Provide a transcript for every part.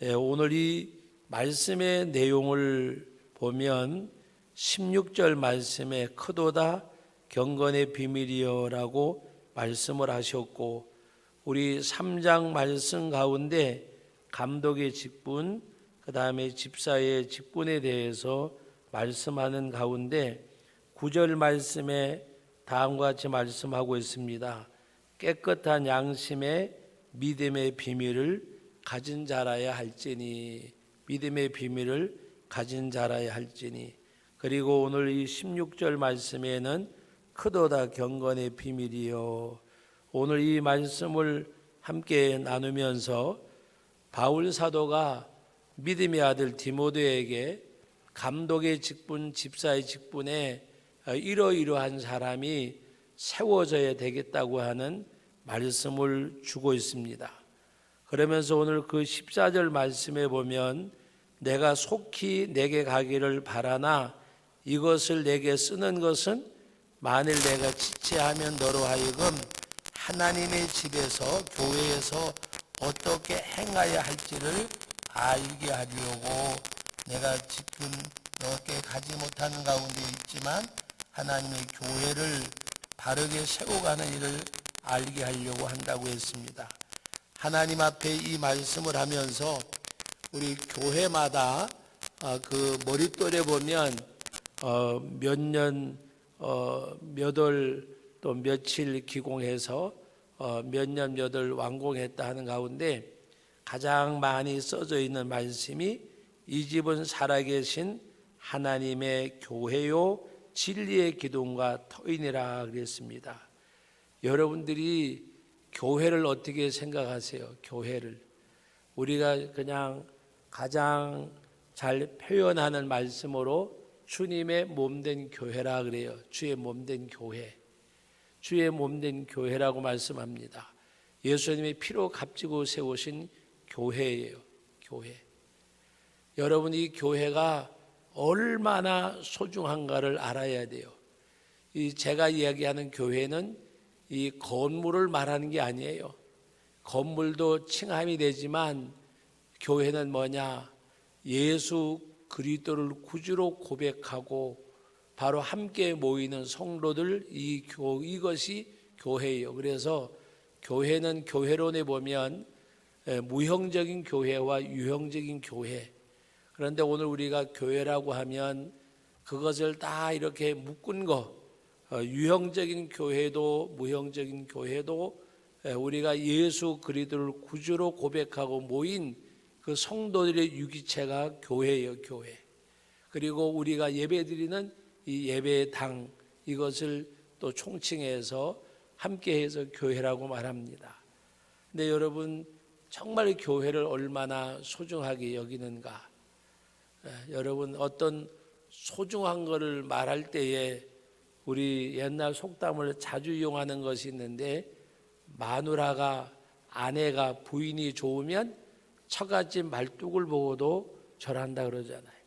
오늘 이 말씀의 내용을 보면 16절 말씀에 크도다 경건의 비밀이여라고 말씀을 하셨고, 우리 3장 말씀 가운데 감독의 직분, 그 다음에 집사의 직분에 대해서 말씀하는 가운데 9절 말씀에 다음과 같이 말씀하고 있습니다. 깨끗한 양심의 믿음의 비밀을 가진 자라야 할지니, 믿음의 비밀을 가진 자라야 할지니. 그리고 오늘 이 16절 말씀에는 크도다 경건의 비밀이요. 오늘 이 말씀을 함께 나누면서 바울 사도가 믿음의 아들 디모데에게 감독의 직분, 집사의 직분에 이러이러한 사람이 세워져야 되겠다고 하는 말씀을 주고 있습니다. 그러면서 오늘 그 14절 말씀에 보면 내가 속히 내게 가기를 바라나 이것을 내게 쓰는 것은 만일 내가 지체하면 너로 하여금 하나님의 집에서 교회에서 어떻게 행하여야 할지를 알게 하려고 내가 지금 너께 가지 못하는 가운데 있지만 하나님의 교회를 바르게 세워가는 일을 알게 하려고 한다고 했습니다. 하나님 앞에 이 말씀을 하면서 우리 교회마다 그 머릿돌에 보면 몇 년, 몇 월 또 며칠 기공해서 몇 년, 몇 월 완공했다 하는 가운데 가장 많이 써져 있는 말씀이 이 집은 살아계신 하나님의 교회요 진리의 기둥과 터인이라 그랬습니다. 여러분들이 교회를 어떻게 생각하세요? 교회를 우리가 그냥 가장 잘 표현하는 말씀으로 주님의 몸된 교회라 그래요. 주의 몸된 교회, 주의 몸된 교회라고 말씀합니다. 예수님이 피로 값지고 세우신 교회예요. 교회. 여러분, 이 교회가 얼마나 소중한가를 알아야 돼요. 이 제가 이야기하는 교회는 이 건물을 말하는 게 아니에요. 건물도 칭함이 되지만 교회는 뭐냐? 예수 그리스도를 구주로 고백하고 바로 함께 모이는 성도들, 이것이 교회예요. 그래서 교회는 교회론에 보면 무형적인 교회와 유형적인 교회. 그런데 오늘 우리가 교회라고 하면 그것을 다 이렇게 묶은 거, 유형적인 교회도 무형적인 교회도 우리가 예수 그리스도를 구주로 고백하고 모인 그 성도들의 유기체가 교회예요. 교회. 그리고 우리가 예배드리는 이 예배의 당, 이것을 또 총칭해서 함께해서 교회라고 말합니다. 근데 여러분, 정말 교회를 얼마나 소중하게 여기는가? 여러분, 어떤 소중한 것을 말할 때에 우리 옛날 속담을 자주 이용하는 것이 있는데, 마누라가, 아내가, 부인이 좋으면 처갓집 말뚝을 보고도 절한다 그러잖아요.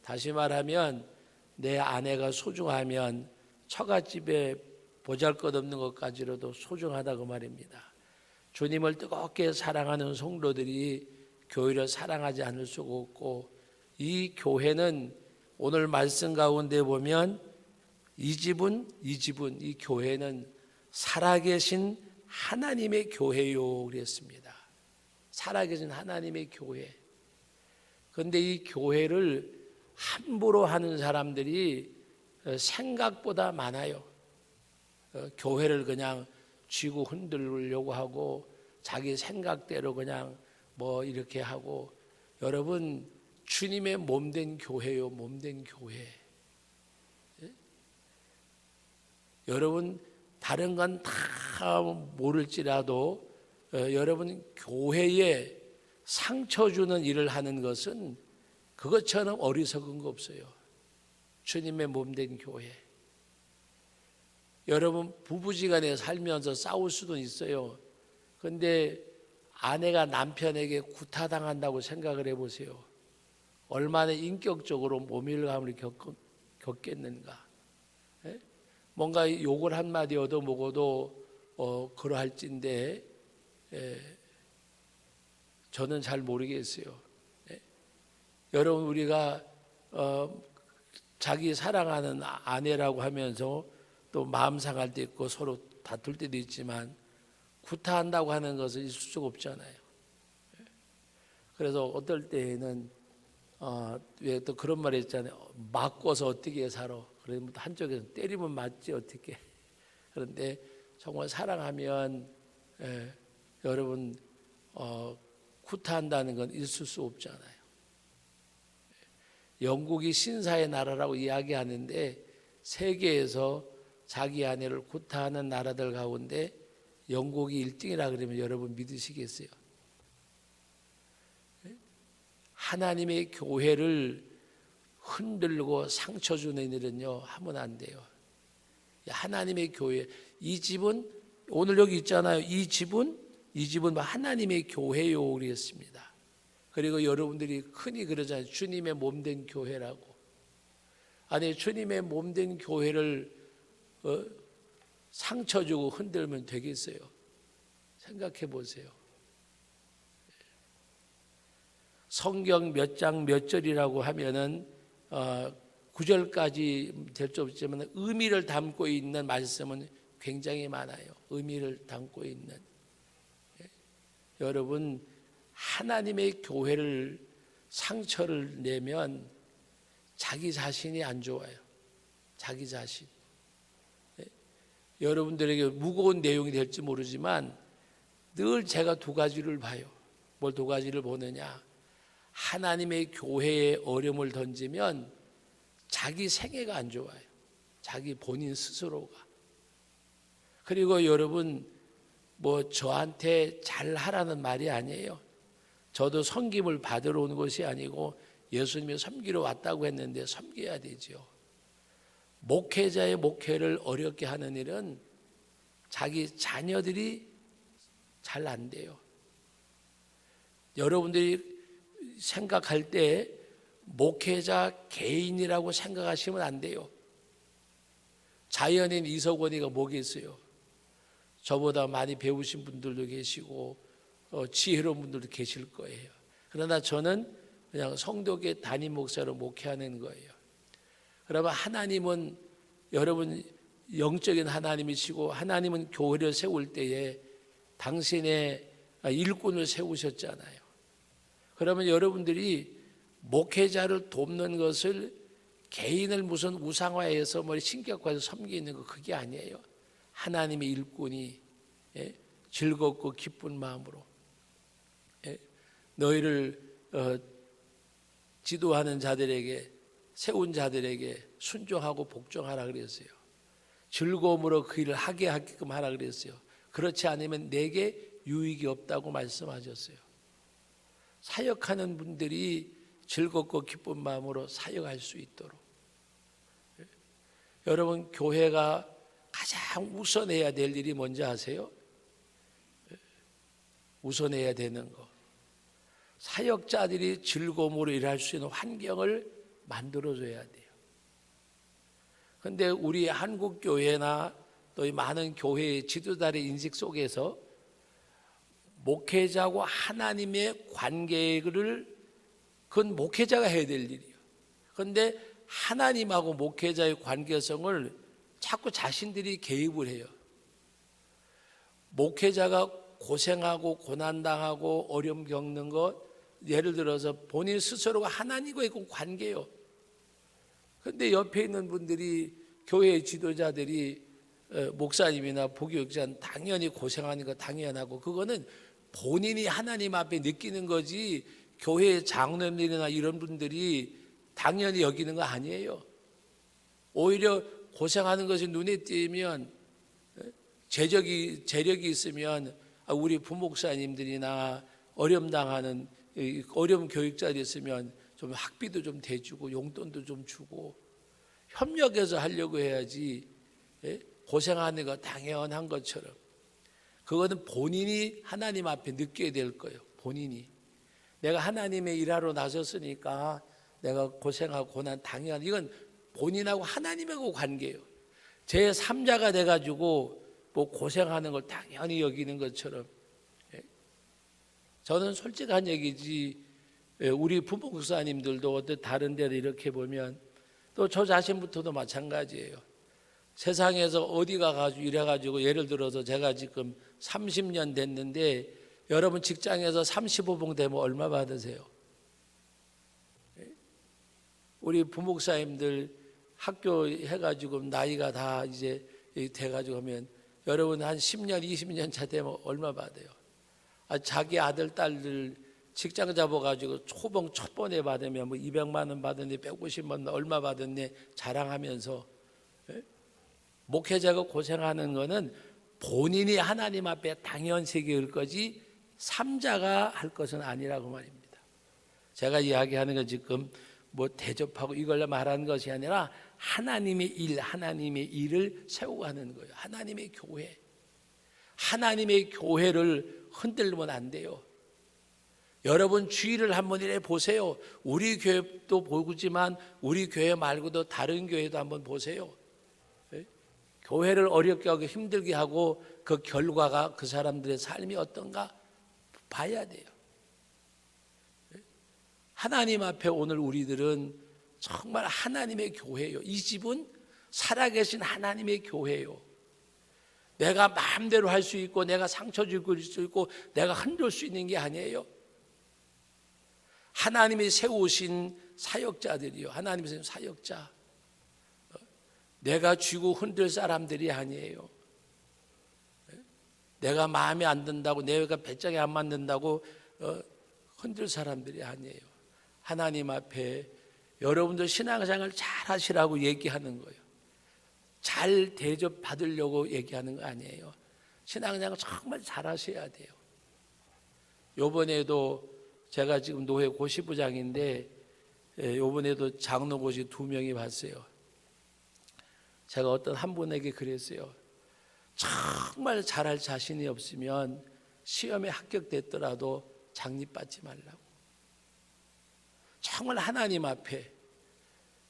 다시 말하면 내 아내가 소중하면 처갓집에 보잘것없는 것까지로도 소중하다고 말입니다. 주님을 뜨겁게 사랑하는 성도들이 교회를 사랑하지 않을 수가 없고, 이 교회는 오늘 말씀 가운데 보면 이 집은 이 교회는 살아계신 하나님의 교회요 그랬습니다. 살아계신 하나님의 교회. 그런데 이 교회를 함부로 하는 사람들이 생각보다 많아요. 교회를 그냥 쥐고 흔들려고 하고 자기 생각대로 그냥 뭐 이렇게 하고. 여러분, 주님의 몸된 교회요, 몸된 교회. 여러분, 다른 건 다 모를지라도 여러분, 교회에 상처 주는 일을 하는 것은 그것처럼 어리석은 거 없어요. 주님의 몸된 교회. 여러분, 부부지간에 살면서 싸울 수도 있어요. 그런데 아내가 남편에게 구타당한다고 생각을 해보세요. 얼마나 인격적으로 모멸감을 겪겠는가. 뭔가 욕을 한마디 얻어먹어도 그러할진데 저는 잘 모르겠어요. 예? 여러분 우리가 자기 사랑하는 아내라고 하면서 또 마음 상할 때 있고 서로 다툴 때도 있지만 구타한다고 하는 것은 있을 수가 없잖아요. 그래서 어떨 때에는 왜 또 그런 말 있잖아요. 맞고서 어떻게 살아? 그러면 한쪽에서 때리면 맞지 어떻게? 그런데 정말 사랑하면 여러분 구타한다는 건 있을 수 없잖아요. 영국이 신사의 나라라고 이야기하는데 세계에서 자기 아내를 구타하는 나라들 가운데 영국이 1등이라 그러면 여러분 믿으시겠어요? 하나님의 교회를 흔들고 상처 주는 일은요 하면 안 돼요. 하나님의 교회, 이 집은 오늘 여기 있잖아요. 이 집은 하나님의 교회요 그랬습니다. 그리고 여러분들이 흔히 그러잖아요. 주님의 몸된 교회라고. 아니 주님의 몸된 교회를 상처 주고 흔들면 되겠어요? 생각해 보세요. 성경 몇 장 몇 절이라고 하면은 9절까지 될 수 없지만 의미를 담고 있는 말씀은 굉장히 많아요. 의미를 담고 있는. 여러분 하나님의 교회를 상처를 내면 자기 자신이 안 좋아요. 자기 자신. 여러분들에게 무거운 내용이 될지 모르지만 늘 제가 두 가지를 봐요. 뭘 두 가지를 보느냐? 하나님의 교회에 어려움을 던지면 자기 생애가 안 좋아요. 자기 본인 스스로가. 그리고 여러분 뭐 저한테 잘하라는 말이 아니에요. 저도 섬김을 받으러 온 것이 아니고 예수님이 섬기러 왔다고 했는데 섬겨야 되죠. 목회자의 목회를 어렵게 하는 일은 자기 자녀들이 잘 안 돼요. 여러분들이 생각할 때 목회자 개인이라고 생각하시면 안 돼요. 자연인 이석원이가 뭐겠어요? 저보다 많이 배우신 분들도 계시고 지혜로운 분들도 계실 거예요. 그러나 저는 그냥 성도계 담임 목사로 목회하는 거예요. 그러면 하나님은 여러분 영적인 하나님이시고 하나님은 교회를 세울 때에 당신의 일꾼을 세우셨잖아요. 그러면 여러분들이 목회자를 돕는 것을 개인을 무슨 우상화해서 신격화해서 섬기는 거 그게 아니에요. 하나님의 일꾼이 즐겁고 기쁜 마음으로 너희를 지도하는 자들에게 세운 자들에게 순종하고 복종하라 그랬어요. 즐거움으로 그 일을 하게 하게끔 하라 그랬어요. 그렇지 않으면 내게 유익이 없다고 말씀하셨어요. 사역하는 분들이 즐겁고 기쁜 마음으로 사역할 수 있도록. 여러분 교회가 가장 우선해야 될 일이 뭔지 아세요? 우선해야 되는 거. 사역자들이 즐거움으로 일할 수 있는 환경을 만들어줘야 돼요. 그런데 우리 한국 교회나 또 이 많은 교회의 지도자의 인식 속에서 목회자하고 하나님의 관계를 그건 목회자가 해야 될 일이에요. 그런데 하나님하고 목회자의 관계성을 자꾸 자신들이 개입을 해요. 목회자가 고생하고 고난당하고 어려움 겪는 것 예를 들어서 본인 스스로가 하나님과 있고 관계요. 그런데 옆에 있는 분들이 교회의 지도자들이 목사님이나 부교육자는 당연히 고생하는 거 당연하고 그거는 본인이 하나님 앞에 느끼는 거지 교회의 장로님들이나 이런 분들이 당연히 여기는 거 아니에요. 오히려 고생하는 것이 눈에 띄면 재력이 있으면 우리 부목사님들이나 어려움 교육자들이 있으면 좀 학비도 좀 대주고 용돈도 좀 주고 협력해서 하려고 해야지 고생하는 거 당연한 것처럼 그거는 본인이 하나님 앞에 느껴야 될 거예요. 본인이 내가 하나님의 일하러 나섰으니까 내가 고생하고 고난 당연 이건 본인하고 하나님하고 관계예요. 제 3자가 돼가지고 뭐 고생하는 걸 당연히 여기는 것처럼 저는 솔직한 얘기지, 우리 부모 목사님들도 다른 데를 이렇게 보면 또 저 자신부터도 마찬가지예요. 세상에서 어디 가가지고 이래가지고 예를 들어서 제가 지금 30년 됐는데 여러분 직장에서 35봉 되면 얼마 받으세요? 우리 부목사님들 학교 해가지고 나이가 다 이제 돼가지고 하면 여러분 한 10년, 20년 차 되면 얼마 받아요? 자기 아들, 딸들 직장 잡아가지고 초봉 첫 번에 받으면 뭐 200만 원 받았네, 150만 원 얼마 받았네 자랑하면서. 목회자가 고생하는 거는 본인이 하나님 앞에 당연세계일 거지 삼자가 할 것은 아니라고 말입니다. 제가 이야기하는 건 지금 뭐 대접하고 이걸로 말하는 것이 아니라 하나님의 일을 세우고 하는 거예요. 하나님의 교회. 하나님의 교회를 흔들면 안 돼요. 여러분 주의를 한번 이래 보세요. 우리 교회도 보지만 우리 교회 말고도 다른 교회도 한번 보세요. 교회를 어렵게 하고 힘들게 하고 그 결과가 그 사람들의 삶이 어떤가 봐야 돼요. 하나님 앞에 오늘 우리들은 정말 하나님의 교회예요. 이 집은 살아계신 하나님의 교회예요. 내가 마음대로 할 수 있고 내가 상처 줄 수 있고 내가 흔들 수 있는 게 아니에요. 하나님이 세우신 사역자들이요. 하나님이 세우신 사역자. 내가 쥐고 흔들 사람들이 아니에요. 내가 마음에 안 든다고 내가 배짱에 안 맞는다고 흔들 사람들이 아니에요. 하나님 앞에 여러분들 신앙생활 잘 하시라고 얘기하는 거예요. 잘 대접받으려고 얘기하는 거 아니에요. 신앙생활 정말 잘 하셔야 돼요. 요번에도 제가 지금 노회 고시부장인데 요번에도 장로고시 2명이 봤어요. 제가 어떤 한 분에게 그랬어요. 정말 잘할 자신이 없으면 시험에 합격됐더라도 장립받지 말라고. 정말 하나님 앞에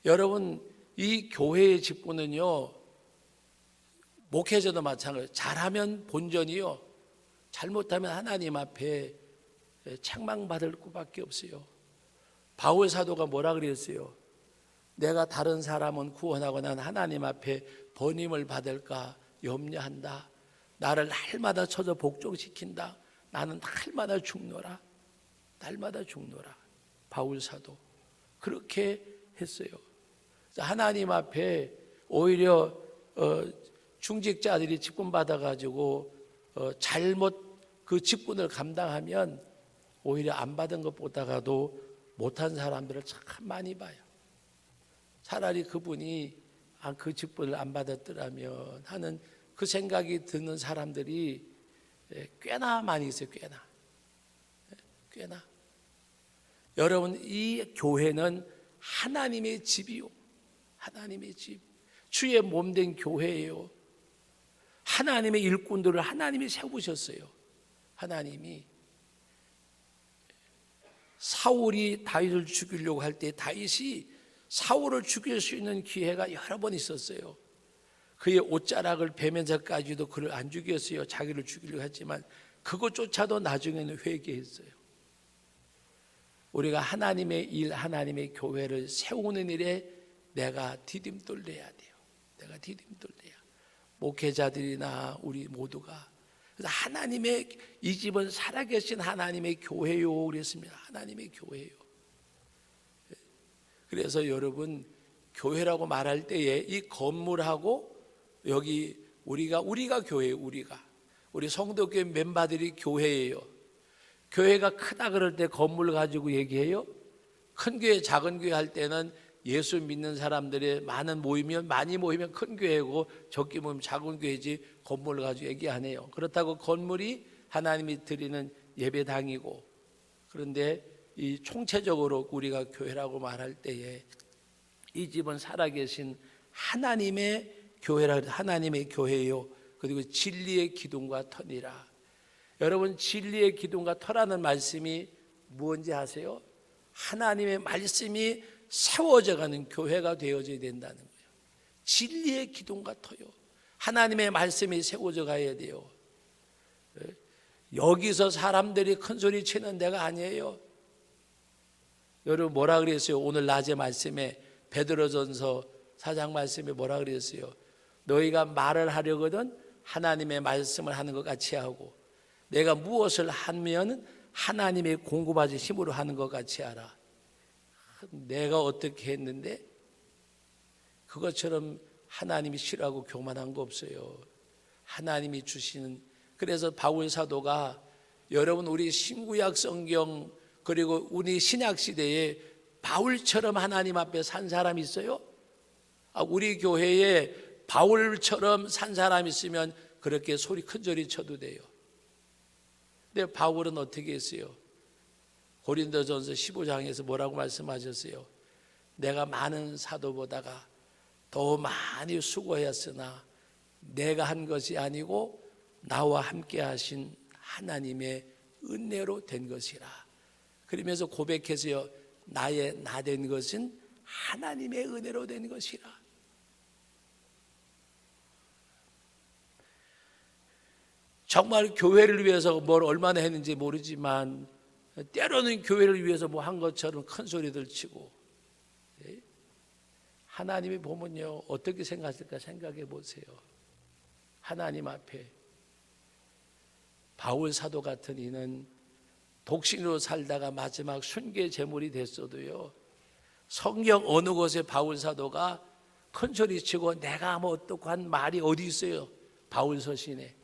여러분 이 교회의 직분은요, 목회자도 마찬가지예요. 잘하면 본전이요, 잘못하면 하나님 앞에 책망받을 수밖에 없어요. 바울 사도가 뭐라 그랬어요? 내가 다른 사람은 구원하고 난 하나님 앞에 번임을 받을까 염려한다. 나를 날마다 쳐서 복종시킨다. 나는 날마다 죽노라. 날마다 죽노라. 바울 사도 그렇게 했어요. 하나님 앞에 오히려 중직자들이 직분 받아가지고 잘못 그 직분을 감당하면 오히려 안 받은 것보다가도 못한 사람들을 참 많이 봐요. 차라리 그분이 그 직분을 안 받았더라면 하는 그 생각이 드는 사람들이 꽤나 많이 있어요. 꽤나. 여러분 이 교회는 하나님의 집이요. 하나님의 집. 주의 몸된 교회예요. 하나님의 일꾼들을 하나님이 세우셨어요. 하나님이. 사울이 다윗을 죽이려고 할 때 다윗이 사울을 죽일 수 있는 기회가 여러 번 있었어요. 그의 옷자락을 베면서까지도 그를 안 죽였어요. 자기를 죽이려고 했지만 그것조차도 나중에는 회개했어요. 우리가 하나님의 일, 하나님의 교회를 세우는 일에 내가 디딤돌려야 돼요. 내가 디딤돌려야. 목회자들이나 우리 모두가. 그래서 하나님의 이 집은 살아계신 하나님의 교회요 그랬습니다. 하나님의 교회요. 그래서 여러분 교회라고 말할 때에 이 건물하고 여기 우리가 교회예요. 우리 성도교회 멤버들이 교회예요. 교회가 크다 그럴 때 건물 가지고 얘기해요. 큰 교회 작은 교회 할 때는 예수 믿는 사람들의 많이 모이면 큰 교회고 적게 모이면 작은 교회지 건물을 가지고 얘기 안 해요. 그렇다고 건물이 하나님이 드리는 예배당이고, 그런데 이 총체적으로 우리가 교회라고 말할 때에 이 집은 살아계신 하나님의 교회라, 하나님의 교회요. 그리고 진리의 기둥과 터니라. 여러분 진리의 기둥과 터라는 말씀이 무엇인지 아세요? 하나님의 말씀이 세워져가는 교회가 되어져야 된다는 거예요. 진리의 기둥과 터요. 하나님의 말씀이 세워져 가야 돼요. 여기서 사람들이 큰 소리 치는 데가 아니에요. 여러분 뭐라 그랬어요? 오늘 낮에 말씀에 베드로전서 4장 말씀에 뭐라 그랬어요? 너희가 말을 하려거든 하나님의 말씀을 하는 것 같이 하고, 내가 무엇을 하면 하나님의 공급하신 힘으로 하는 것 같이 하라. 내가 어떻게 했는데 그것처럼 하나님이 싫어하고 교만한 거 없어요. 하나님이 주시는. 그래서 바울 사도가 여러분 우리 신구약 성경 그리고 우리 신약 시대에 바울처럼 하나님 앞에 산 사람이 있어요? 우리 교회에 바울처럼 산 사람이 있으면 그렇게 소리 큰 소리 쳐도 돼요. 근데 바울은 어떻게 했어요? 고린도전서 15장에서 뭐라고 말씀하셨어요? 내가 많은 사도보다가 더 많이 수고했으나 내가 한 것이 아니고 나와 함께 하신 하나님의 은혜로 된 것이라. 그러면서 고백해서요, 나의 나 된 것은 하나님의 은혜로 된 것이라. 정말 교회를 위해서 뭘 얼마나 했는지 모르지만 때로는 교회를 위해서 뭐 한 것처럼 큰 소리들 치고, 하나님이 보면요 어떻게 생각하실까 생각해 보세요. 하나님 앞에 바울 사도 같은 이는 독신으로 살다가 마지막 순교 제물이 됐어도요, 성경 어느 곳에 바울 사도가 큰 소리 치고 내가 뭐 어떻고 한 말이 어디 있어요? 바울 서신에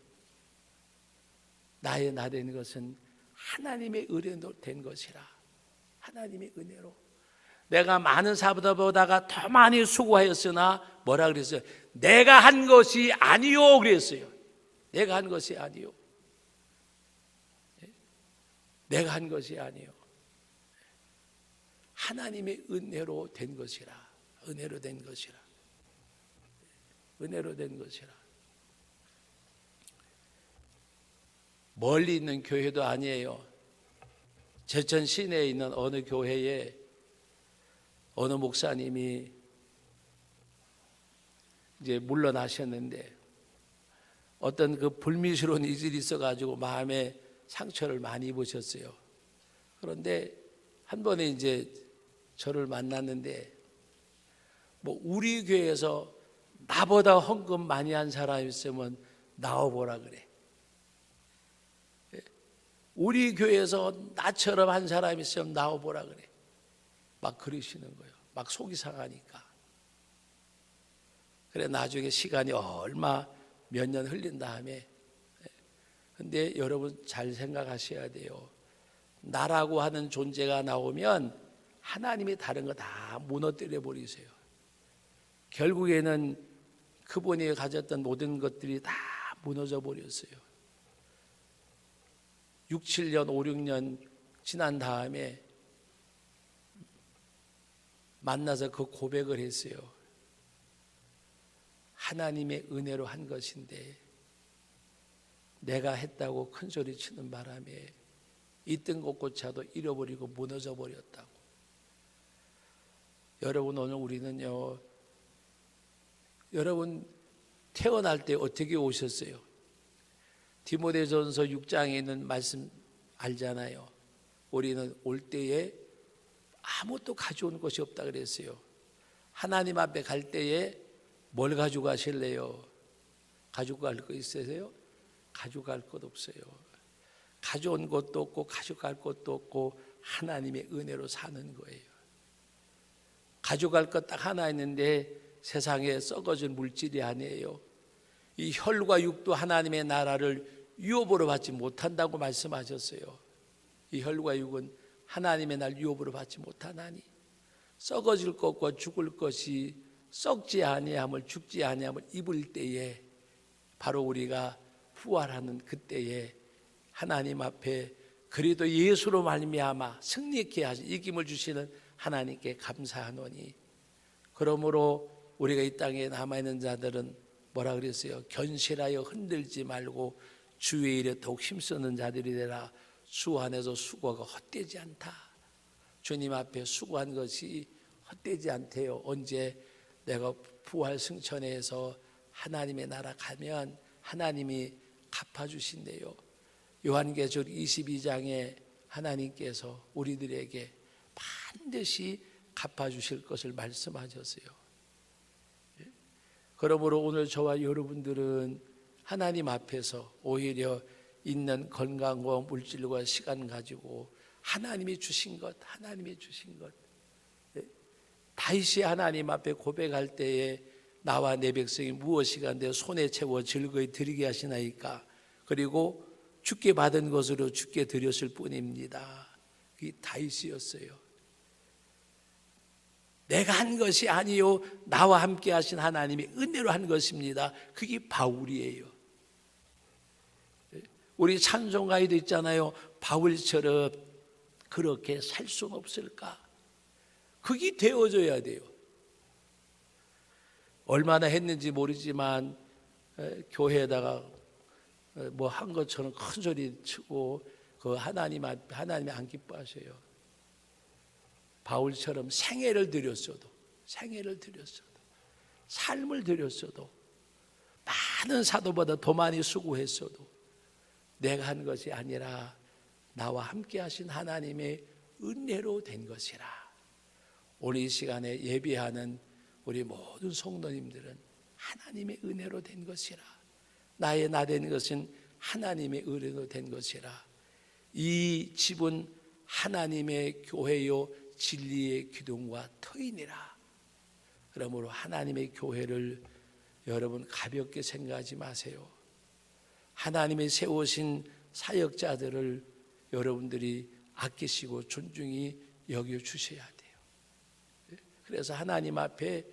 나의 나 된 것은 하나님의 은혜로 된 것이라. 하나님의 은혜로. 내가 많은 사보다가 더 많이 수고하였으나 뭐라 그랬어요? 내가 한 것이 아니요 그랬어요. 내가 한 것이 아니요. 내가 한 것이 아니요. 하나님의 은혜로 된 것이라. 은혜로 된 것이라. 은혜로 된 것이라. 멀리 있는 교회도 아니에요. 제천 시내에 있는 어느 교회에 어느 목사님이 이제 물러나셨는데 어떤 그 불미스러운 이질이 있어가지고 마음에 상처를 많이 입으셨어요. 그런데 한 번에 이제 저를 만났는데 뭐 우리 교회에서 나보다 헌금 많이 한 사람이 있으면 나와보라 그래. 우리 교회에서 나처럼 한 사람이 있으면 나와보라 그래. 막 그러시는 거예요. 막 속이 상하니까. 그래 나중에 시간이 얼마 몇 년 흘린 다음에, 근데 여러분 잘 생각하셔야 돼요. 나라고 하는 존재가 나오면 하나님이 다른 거 다 무너뜨려 버리세요. 결국에는 그분이 가졌던 모든 것들이 다 무너져 버렸어요. 6, 7년, 5, 6년 지난 다음에 만나서 그 고백을 했어요. 하나님의 은혜로 한 것인데 내가 했다고 큰 소리 치는 바람에 있던 곳조차도 잃어버리고 무너져 버렸다고. 여러분 오늘 우리는요, 여러분 태어날 때 어떻게 오셨어요? 디모데전서 6장에 있는 말씀 알잖아요. 우리는 올 때에 아무것도 가져온 것이 없다 그랬어요. 하나님 앞에 갈 때에 뭘 가지고 가실래요? 가지고 갈 거 있으세요? 가지고 갈 것 없어요. 가져온 것도 없고 가져갈 것도 없고 하나님의 은혜로 사는 거예요. 가져갈 것 딱 하나 있는데 세상에 썩어진 물질이 아니에요. 이 혈과 육도 하나님의 나라를 유업으로 받지 못한다고 말씀하셨어요. 이 혈과 육은 하나님의 날 유업으로 받지 못하나니 썩어질 것과 죽을 것이 썩지 아니함을 죽지 아니함을 입을 때에 바로 우리가 부활하는 그때에 하나님 앞에 그래도 예수로 말미암아 승리케 하시 이김을 주시는 하나님께 감사하노니, 그러므로 우리가 이 땅에 남아있는 자들은 뭐라 그랬어요? 견실하여 흔들지 말고 주의 일에 더욱 힘쓰는 자들이 되라. 주 안에서 수고가 헛되지 않다. 주님 앞에 수고한 것이 헛되지 않대요. 언제? 내가 부활 승천에서 하나님의 나라 가면 하나님이 갚아주신대요. 요한계시록 22장에 하나님께서 우리들에게 반드시 갚아주실 것을 말씀하셨어요. 그러므로 오늘 저와 여러분들은 하나님 앞에서 오히려 있는 건강과 물질과 시간 가지고 하나님이 주신 것, 다윗이 하나님 앞에 고백할 때에 나와 내 백성이 무엇이가 내 손에 채워 즐거이 드리게 하시나이까. 그리고 주께 받은 것으로 주께 드렸을 뿐입니다. 그게 다윗이었어요. 내가 한 것이 아니요 나와 함께 하신 하나님이 은혜로 한 것입니다. 그게 바울이에요. 우리 찬송가에도 있잖아요. 바울처럼 그렇게 살 수는 없을까? 그게 되어져야 돼요. 얼마나 했는지 모르지만 교회에다가 뭐 한 것처럼 큰 소리 치고 그 하나님이 안 기뻐하셔요. 바울처럼 생애를 드렸어도 삶을 드렸어도 많은 사도보다 더 많이 수고했어도 내가 한 것이 아니라 나와 함께 하신 하나님의 은혜로 된 것이라. 오늘 이 시간에 예배하는 우리 모든 성도님들은 하나님의 은혜로 된 것이라. 나의 나 된 것은 하나님의 은혜로 된 것이라. 이 집은 하나님의 교회요 진리의 기둥과 터이니라. 그러므로 하나님의 교회를 여러분 가볍게 생각하지 마세요. 하나님이 세우신 사역자들을 여러분들이 아끼시고 존중히 여겨주셔야 돼요. 그래서 하나님 앞에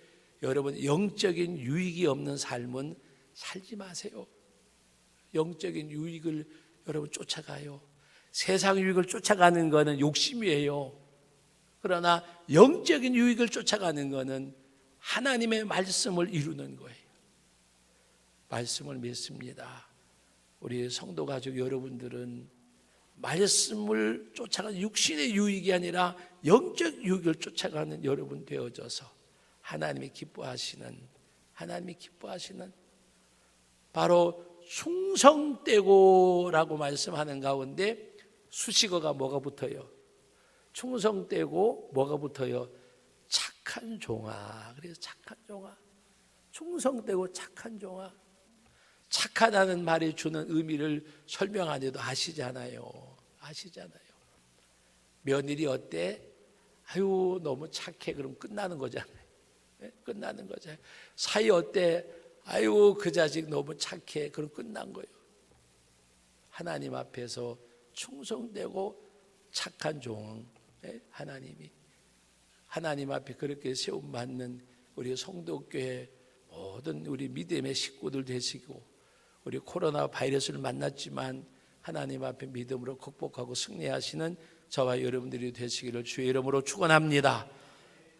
여러분 영적인 유익이 없는 삶은 살지 마세요. 영적인 유익을 여러분 쫓아가요. 세상 유익을 쫓아가는 것은 욕심이에요. 그러나 영적인 유익을 쫓아가는 것은 하나님의 말씀을 이루는 거예요. 말씀을 믿습니다. 우리 성도 가족 여러분들은 말씀을 쫓아가는 육신의 유익이 아니라 영적 유익을 쫓아가는 여러분 되어져서 하나님이 기뻐하시는 바로 충성되고라고 말씀하는 가운데 수식어가 뭐가 붙어요? 충성되고 뭐가 붙어요? 착한 종아. 그래서 착한 종아. 충성되고 착한 종아. 착하다는 말이 주는 의미를 설명 안 해도 아시잖아요. 며느리 어때? 아유 너무 착해. 그럼 끝나는 거잖아요. 끝나는 거잖아요. 사이 어때? 아유 그 자식 너무 착해. 그럼 끝난 거예요. 하나님 앞에서 충성되고 착한 종. 하나님이 하나님 앞에 그렇게 세움 받는 우리 성도교회 모든 우리 믿음의 식구들 되시고, 우리 코로나 바이러스를 만났지만 하나님 앞에 믿음으로 극복하고 승리하시는 저와 여러분들이 되시기를 주의 이름으로 축원합니다.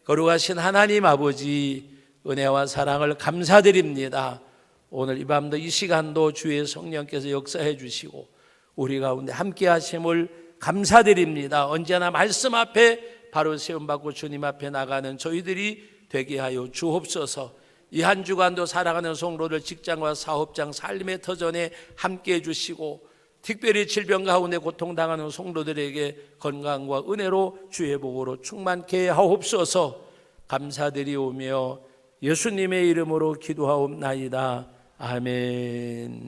거룩하신 하나님 아버지, 은혜와 사랑을 감사드립니다. 오늘 이 밤도 이 시간도 주의 성령께서 역사해 주시고 우리 가운데 함께 하심을 감사드립니다. 언제나 말씀 앞에 바로 세움받고 주님 앞에 나가는 저희들이 되게 하여 주옵소서. 이 한 주간도 살아가는 성도들 직장과 사업장 삶의 터전에 함께해 주시고, 특별히 질병 가운데 고통당하는 성도들에게 건강과 은혜로 주의 복으로 충만케 하옵소서. 감사드리오며 예수님의 이름으로 기도하옵나이다. 아멘.